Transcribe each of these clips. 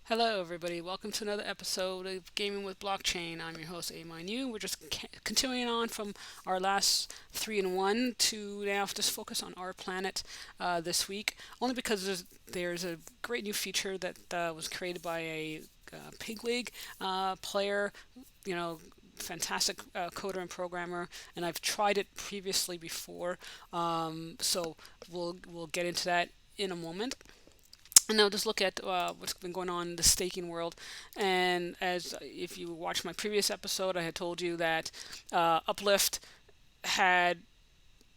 Hello, everybody. Welcome to another episode of Gaming with Blockchain. I'm your host, Aminu. We're just continuing on from our last 3-in-1 to now just focus on our planet this week, only because there's a great new feature that was created by a Pig League player, you know, fantastic coder and programmer, and I've tried it previously before, so we'll get into that in a moment. And now just look at what's been going on in the staking world. And as if you watched my previous episode, I had told you that Uplift had,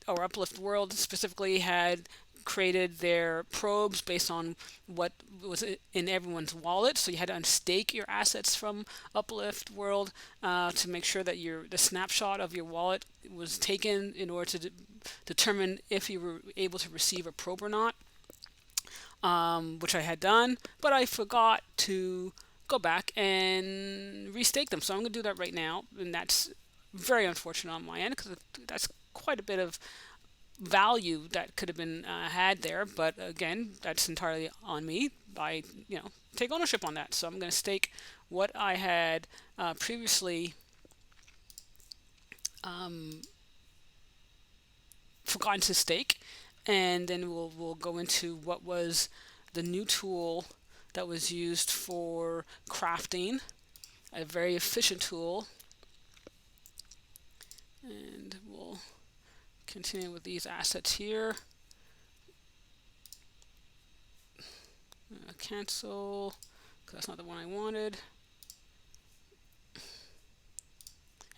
or Uplift World specifically, had created their probes based on what was in everyone's wallet. So you had to unstake your assets from Uplift World to make sure that the snapshot of your wallet was taken in order to determine if you were able to receive a probe or not, which I had done, but I forgot to go back and restake them. So I'm going to do that right now, and that's very unfortunate on my end because that's quite a bit of value that could have been had there. But again, that's entirely on me. I, take ownership on that. So I'm going to stake what I had previously forgotten to stake, and then we'll go into what was the new tool that was used for crafting, a very efficient tool, and we'll continue with these assets here. Cancel, because that's not the one I wanted.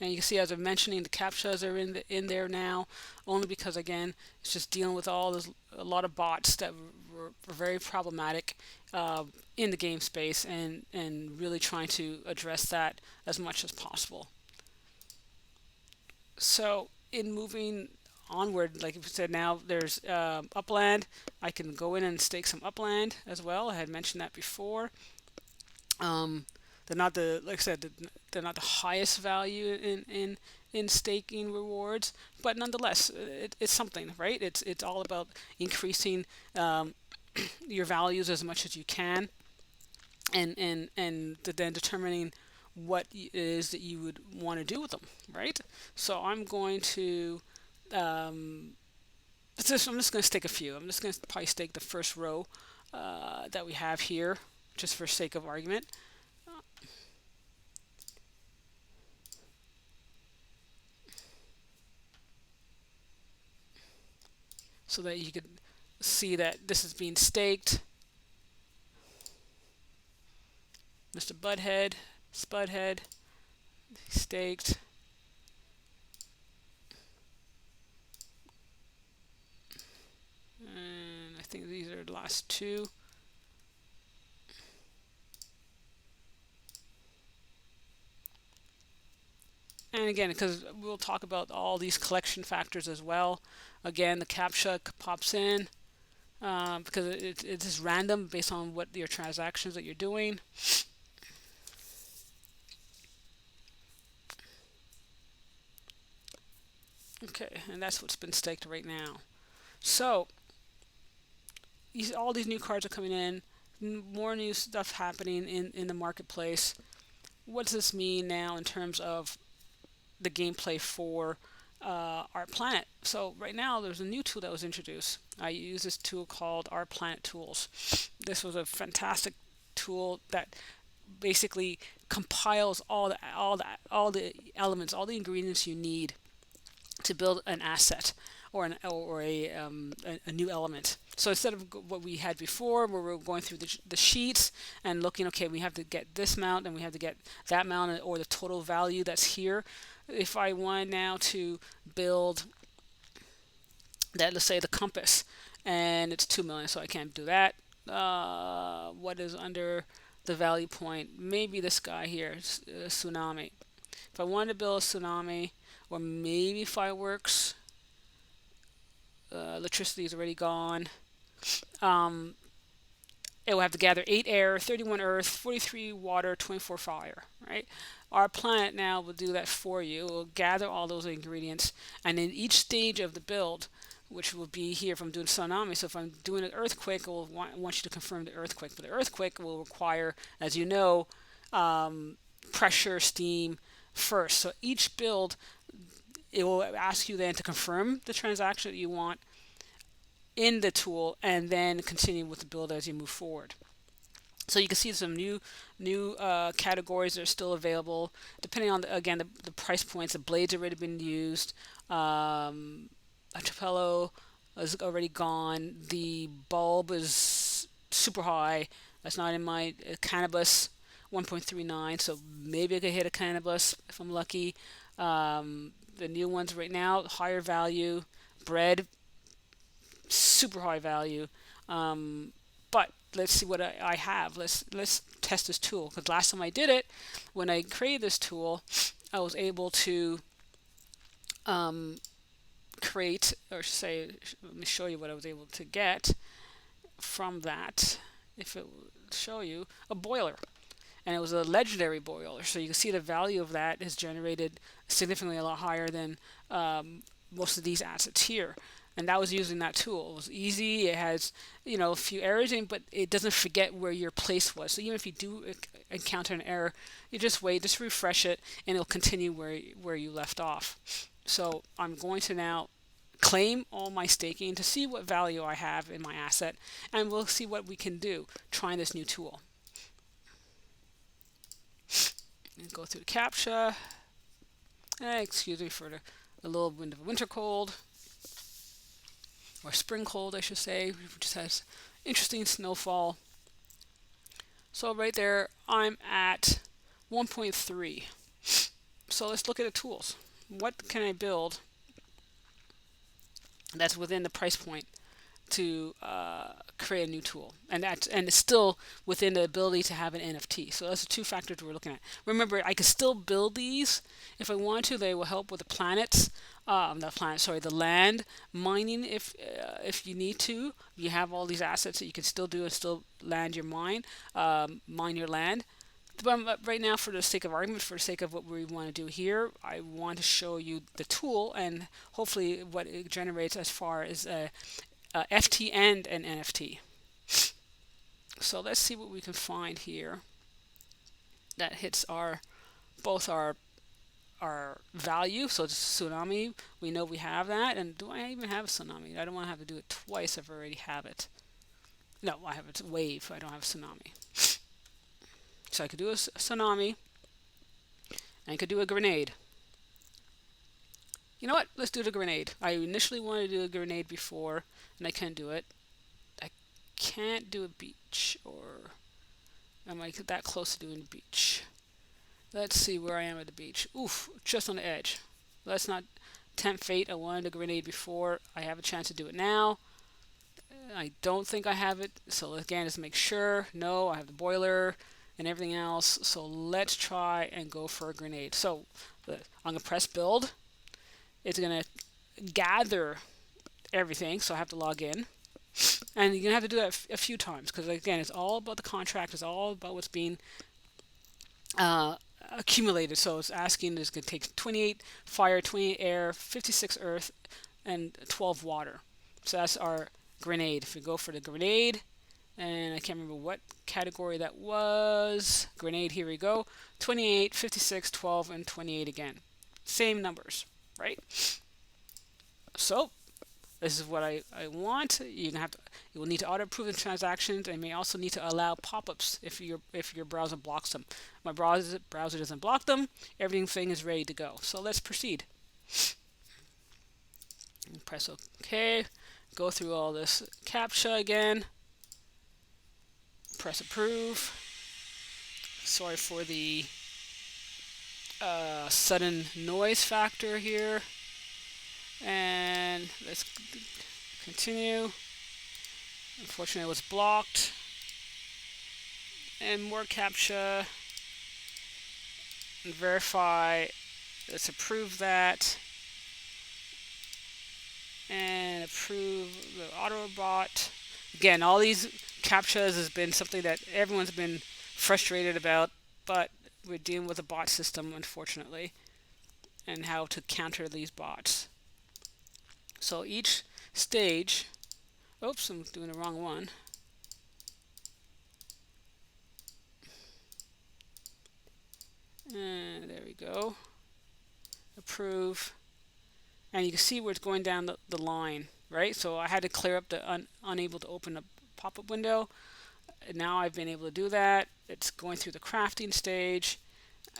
And you can see, as I'm mentioning, the captchas are in there now, only because again, it's just dealing with a lot of bots that were very problematic in the game space, and really trying to address that as much as possible. So in moving onward, like you said, now there's upland. I can go in and stake some upland as well. I had mentioned that before. Um, they're not the like I said, they're not the highest value in staking rewards, but nonetheless, it's something, right? It's all about increasing your values as much as you can, and then determining what it is that you would want to do with them, right? So I'm going to I'm just going to stake a few. I'm just going to probably stake the first row that we have here, just for sake of argument. So that you could see that this is being staked. Mr. Budhead, Spudhead, staked. And I think these are the last two. And again, because we'll talk about all these collection factors as well. Again, the captcha pops in because it's just random based on what your transactions that you're doing. Okay, and that's what's been staked right now. So all these new cards are coming in, more new stuff happening in the marketplace. What does this mean now in terms of the gameplay for our planet? So right now there's a new tool that was introduced. I use this tool called Our Planet Tools. This was a fantastic tool that basically compiles all the elements, all the ingredients you need to build an asset or a new element. So instead of what we had before, where we were going through the sheets and looking, okay, we have to get this amount and we have to get that amount, or the total value that's here. If I want now to build that, let's say the compass, and it's 2 million, so I can't do that. What is under the value point? Maybe this guy here, tsunami. If I wanted to build a tsunami, or maybe fireworks, electricity is already gone. Um, it will have to gather 8 air, 31 earth, 43 water, 24 fire, right? Our planet now will do that for you. It will gather all those ingredients, and in each stage of the build, which will be here if I'm doing tsunami. So if I'm doing an earthquake, I will want you to confirm the earthquake. But the earthquake will require, as you know, pressure, steam first. So each build, it will ask you then to confirm the transaction that you want in the tool, and then continue with the build as you move forward. So you can see some new categories that are still available, depending on again the price points. The blade's already been used. Archipelago is already gone. The bulb is super high. That's not in my cannabis 1.39. So maybe I could hit a cannabis if I'm lucky. The new ones right now, higher value. Bread, super high value. But let's see what I have. Let's test this tool, because last time I did it, when I created this tool, I was able to create, or say, let me show you what I was able to get from that. If it will show you a boiler, and it was a legendary boiler, so you can see the value of that is generated significantly a lot higher than most of these assets here. And that was using that tool. It was easy. It has, a few errors in, but it doesn't forget where your place was. So even if you do encounter an error, you just wait, just refresh it, and it'll continue where you left off. So I'm going to now claim all my staking to see what value I have in my asset, and we'll see what we can do trying this new tool. And go through the captcha. Excuse me for a little bit of winter cold, or spring cold, I should say, which just has interesting snowfall. So right there, I'm at 1.3. So let's look at the tools. What can I build that's within the price point to create a new tool, and it's still within the ability to have an NFT. So that's the two factors we're looking at. Remember, I can still build these if I want to. They will help with the planets, the land mining. If you need to, you have all these assets that you can still do and still land your mine your land. But right now, for the sake of argument, for the sake of what we want to do here, I want to show you the tool and hopefully what it generates as far as FT and an NFT. So let's see what we can find here that hits both our value. So it's tsunami, we know we have that. And do I even have a tsunami? I don't want to have to do it twice if I already have it. No, I have a wave. I don't have a tsunami. So I could do a tsunami, and I could do a grenade. You know what? Let's do the grenade. I initially wanted to do a grenade before, and I can't do it. I can't do a beach, or am I that close to doing a beach? Let's see where I am at the beach. Oof, just on the edge. Let's not tempt fate. I wanted a grenade before. I have a chance to do it now. I don't think I have it. So again, just make sure. No, I have the boiler and everything else. So let's try and go for a grenade. So I'm going to press build. It's going to gather everything. So I have to log in. And you're going to have to do that a few times, because again, it's all about the contract. It's all about what's being accumulated. So it's asking, it's going to take 28 fire, 28 air, 56 earth, and 12 water. So that's our grenade. If we go for the grenade, and I can't remember what category that was. Grenade, here we go. 28, 56, 12, and 28 again. Same numbers, right? So this is what I want. You will need to auto approve the transactions, and you may also need to allow pop-ups if your browser blocks them. My browser doesn't block them. Everything is ready to go. So let's proceed. Press OK. Go through all this captcha again. Press approve. Sorry for the sudden noise factor here. And let's continue. Unfortunately, it was blocked. And more captcha. And verify. Let's approve that. And approve the Autobot. Again, all these captchas has been something that everyone's been frustrated about, but we're dealing with a bot system, unfortunately, and how to counter these bots. So each stage. Oops, I'm doing the wrong one. And there we go. Approve. And you can see where it's going down the line, right? So I had to clear up the unable to open a pop-up window. And now I've been able to do that. It's going through the crafting stage,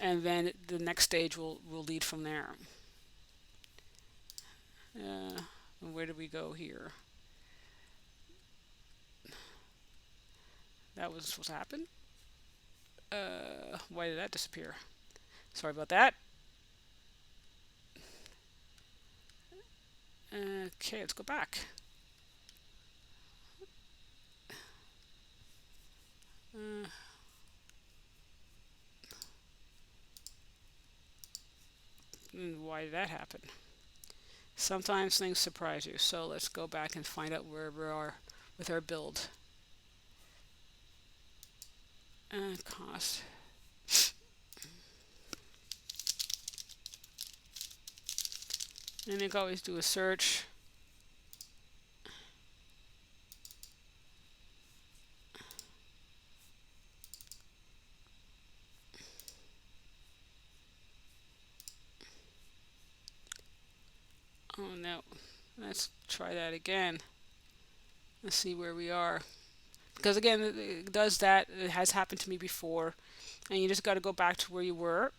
and then the next stage will lead from there. Where do we go here? That was what happened. Why did that disappear? Sorry about that. Okay, let's go back. Why did that happen? Sometimes things surprise you. So let's go back and find out where we are with our build. Cost. And you can always do a search. Oh no, let's try that again. Let's see where we are. Because again, it does that. It has happened to me before. And you just got to go back to where you were,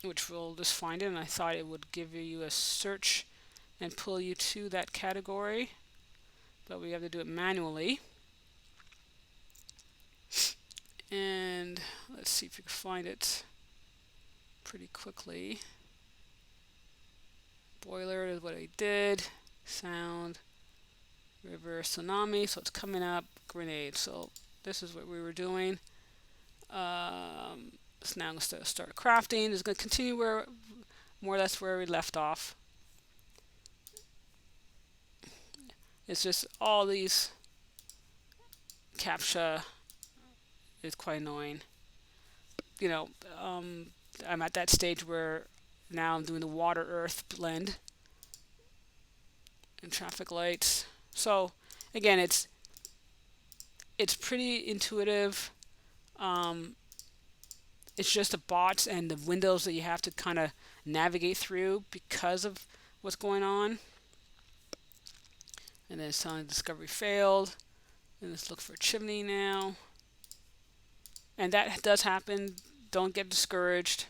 which we'll just find it. And I thought it would give you a search and pull you to that category. But we have to do it manually. And let's see if we can find it pretty quickly. Boiler is what I did. Sound. River tsunami. So it's coming up. Grenade. So this is what we were doing. So now I'm going to start crafting. It's going to continue where more or less where we left off. It's just all these captcha is quite annoying. You know, I'm at that stage where now I'm doing the water earth blend and traffic lights. So again, it's pretty intuitive. It's just the bots and the windows that you have to kind of navigate through because of what's going on. And then it's telling discovery failed. And let's look for a chimney now. And that does happen. Don't get discouraged.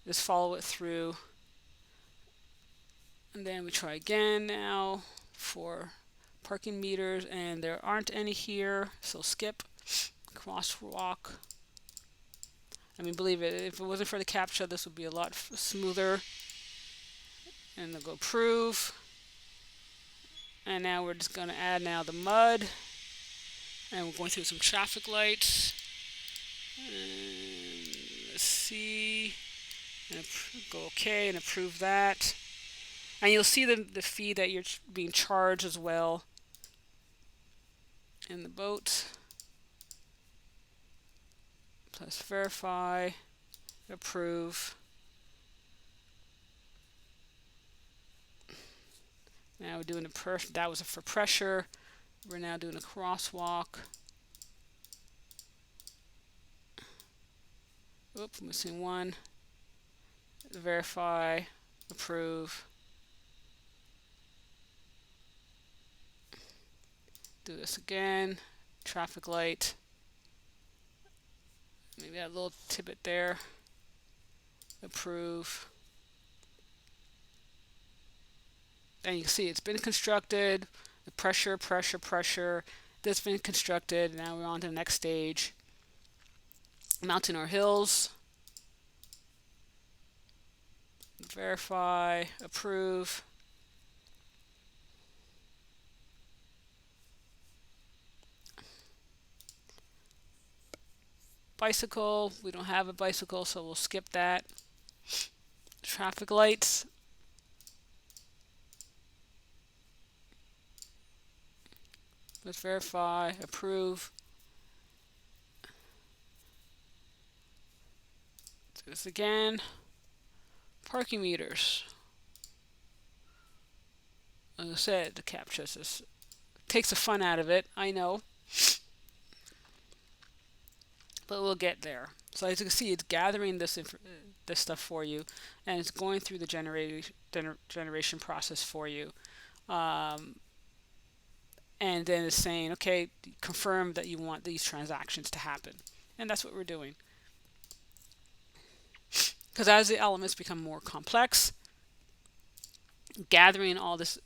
Just follow it through. And then we try again now for parking meters, and there aren't any here, so skip. Crosswalk. I mean, believe it, if it wasn't for the captcha, this would be a lot smoother. And they'll go approve. And now we're just going to add now the mud. And we're going through some traffic lights. And let's see. And go OK and approve that. And you'll see the fee that you're being charged as well in the boat. Plus verify, approve. Now we're doing that was for pressure. We're now doing a crosswalk. Oops, missing one. Verify, approve. Do this again. Traffic light. Maybe that little tidbit there. Approve. And you can see it's been constructed. The pressure. That's been constructed. Now we're on to the next stage. Mounting our hills. Verify. Approve. Bicycle. We don't have a bicycle, so we'll skip that. Traffic lights. Let's verify, approve. Do this again. Parking meters. Like I said, the captcha just takes the fun out of it. I know, but we'll get there. So as you can see, it's gathering this stuff for you, and it's going through the generation process for you. Um, and then it's saying, okay, confirm that you want these transactions to happen. And that's what we're doing. Because as the elements become more complex, gathering all these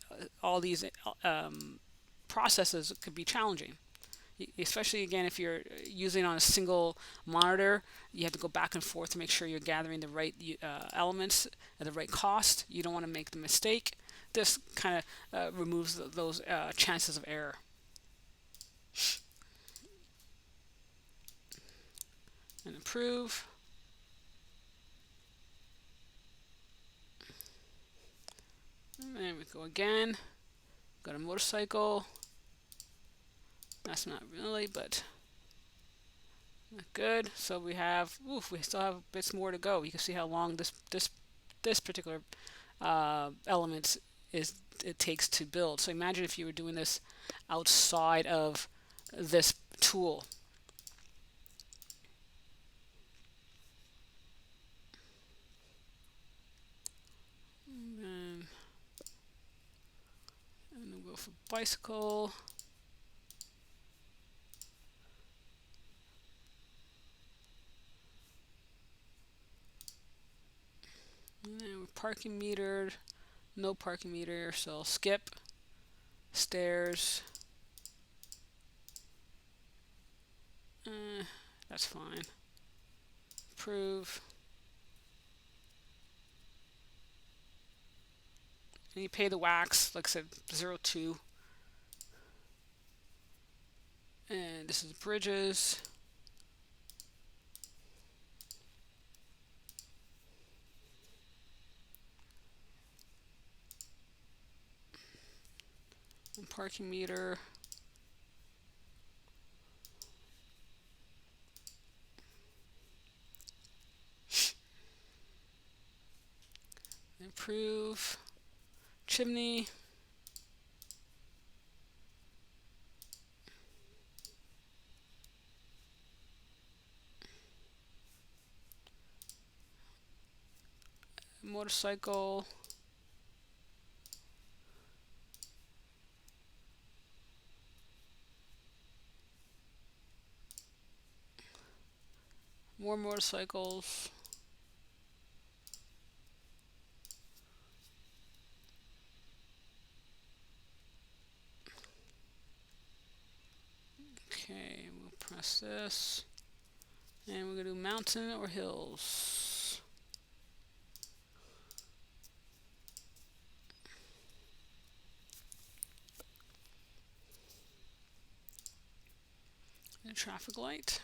processes could be challenging. Especially again, if you're using on a single monitor, you have to go back and forth to make sure you're gathering the right elements at the right cost. You don't want to make the mistake. This kind of removes those chances of error. And approve. And we go again. Got a motorcycle. That's not really, but not good. So we have, we still have bits more to go. You can see how long this particular element it takes to build. So imagine if you were doing this outside of this tool. And then we'll go for bicycle. And then we're parking metered. No parking meter, so I'll skip. Stairs. That's fine. Approve. And you pay the wax, like I said, 0.2. And this is bridges. And parking meter. Improve. Chimney. Motorcycle. More motorcycles. Okay, we'll press this. And we're going to do mountain or hills. And traffic light.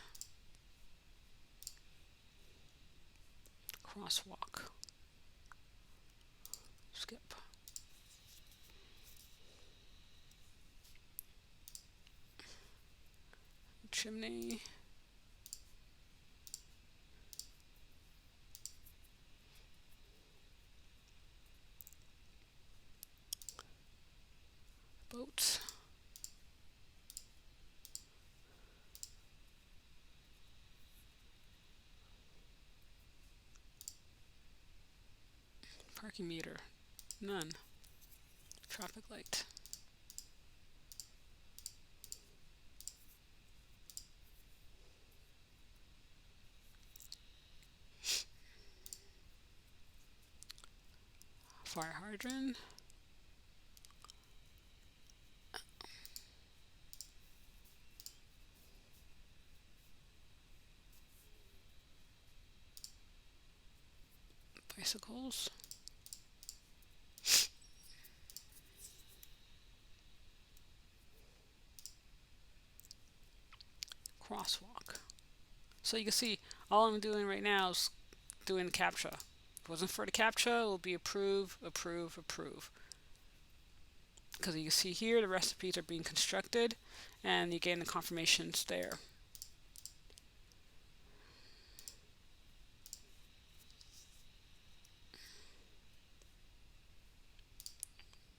Crosswalk. Skip. Chimney. Boats. Parking meter. None. Traffic light. Fire hydrant. Bicycles. Crosswalk. So you can see all I'm doing right now is doing the captcha. If it wasn't for the captcha, it will be approve, approve, approve. Because you can see here the recipes are being constructed and you gain the confirmations there.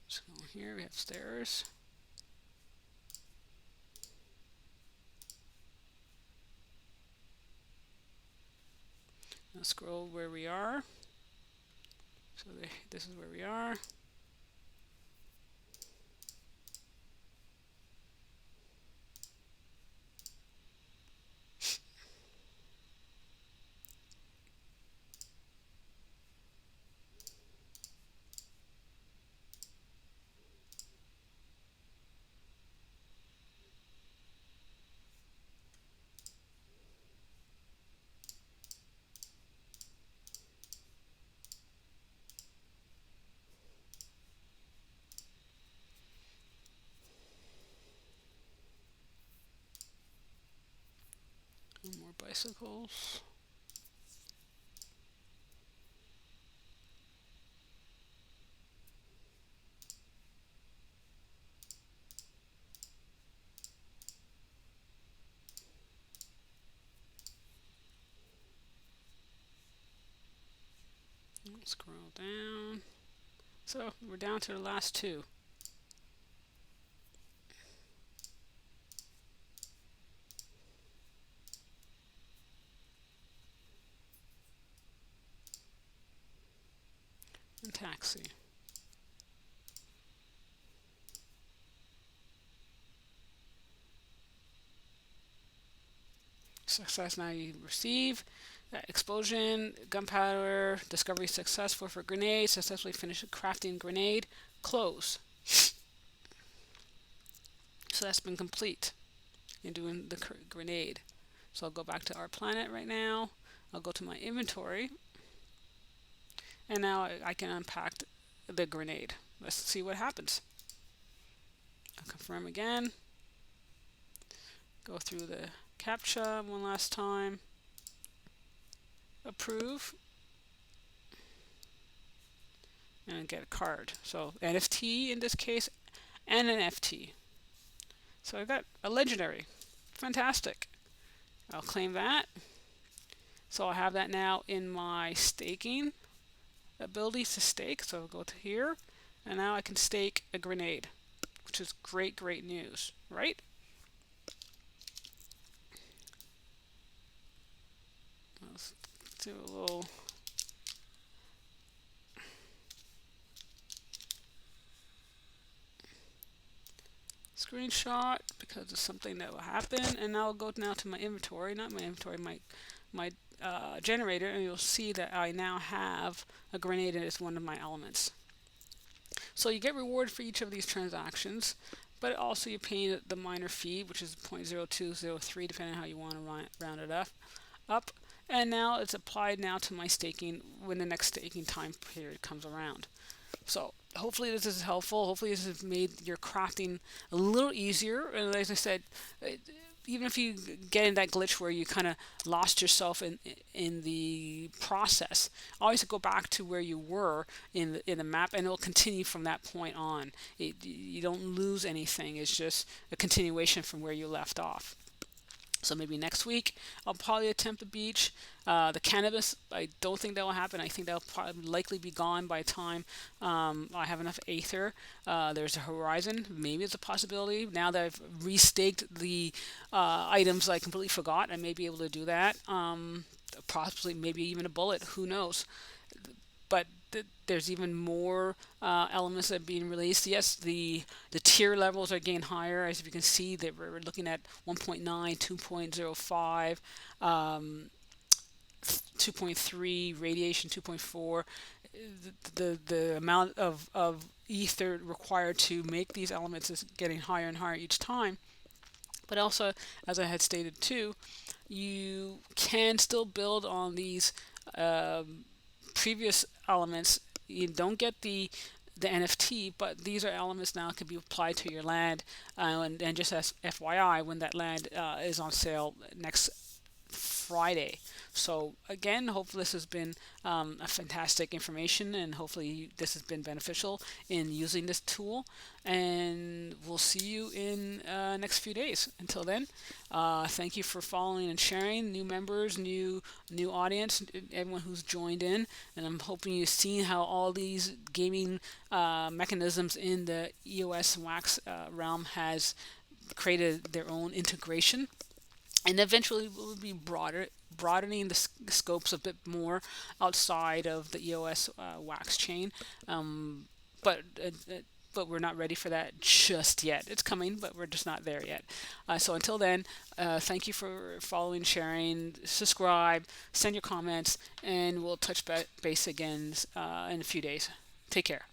Just going here we have stairs. Now scroll where we are. So this is where we are. More bicycles. Scroll down. So we're down to the last two. And taxi. Success now you receive. Explosion, gunpowder, discovery successful for grenade, successfully finished crafting grenade, close. So that's been complete in doing the grenade. So I'll go back to our planet right now. I'll go to my inventory, and now I can unpack the grenade. Let's see what happens. I'll confirm again. Go through the captcha one last time. Approve. And get a card. So NFT in this case, and an FT. So I got a legendary. Fantastic. I'll claim that. So I have that now in my staking ability to stake. So I'll go to here, and now I can stake a grenade, which is great, great news, right? Let's do a little screenshot because it's something that will happen. And now I'll go now to my inventory, not my inventory, my generator, and you'll see that I now have a grenade as one of my elements. So you get rewarded for each of these transactions, but also you pay the miner fee, which is 0.0203, depending on how you want to round it up. And now it's applied now to my staking when the next staking time period comes around. So hopefully this is helpful. Hopefully this has made your crafting a little easier. And as I said, even if you get in that glitch where you kind of lost yourself in the process, always go back to where you were in the map, and it will continue from that point on. You don't lose anything. It's just a continuation from where you left off. So maybe next week I'll probably attempt the beach. The cannabis, I don't think that will happen. I think that'll probably likely be gone by the time I have enough Aether. There's a horizon. Maybe it's a possibility. Now that I've restaked the items I completely forgot, I may be able to do that. Possibly, maybe even a bullet. Who knows? But there's even more elements that are being released. Yes, the tier levels are getting higher. As you can see, that we're looking at 1.9, 2.05, 2.3, radiation 2.4. The amount of ether required to make these elements is getting higher and higher each time. But also, as I had stated too, you can still build on these previous elements. You don't get the NFT, but these are elements now can be applied to your land. And just as FYI, when that land is on sale next Friday, So again, hopefully this has been a fantastic information, and hopefully this has been beneficial in using this tool. And we'll see you in next few days. Until then, thank you for following and sharing. New members, new audience, everyone who's joined in, and I'm hoping you've seen how all these gaming mechanisms in the EOS Wax realm has created their own integration, and eventually we'll be broadening the scopes a bit more outside of the EOS wax chain. Um, but but we're not ready for that just yet. It's coming, but we're just not there yet. So until then, thank you for following, sharing, subscribe, send your comments, and we'll touch base again in a few days. Take care.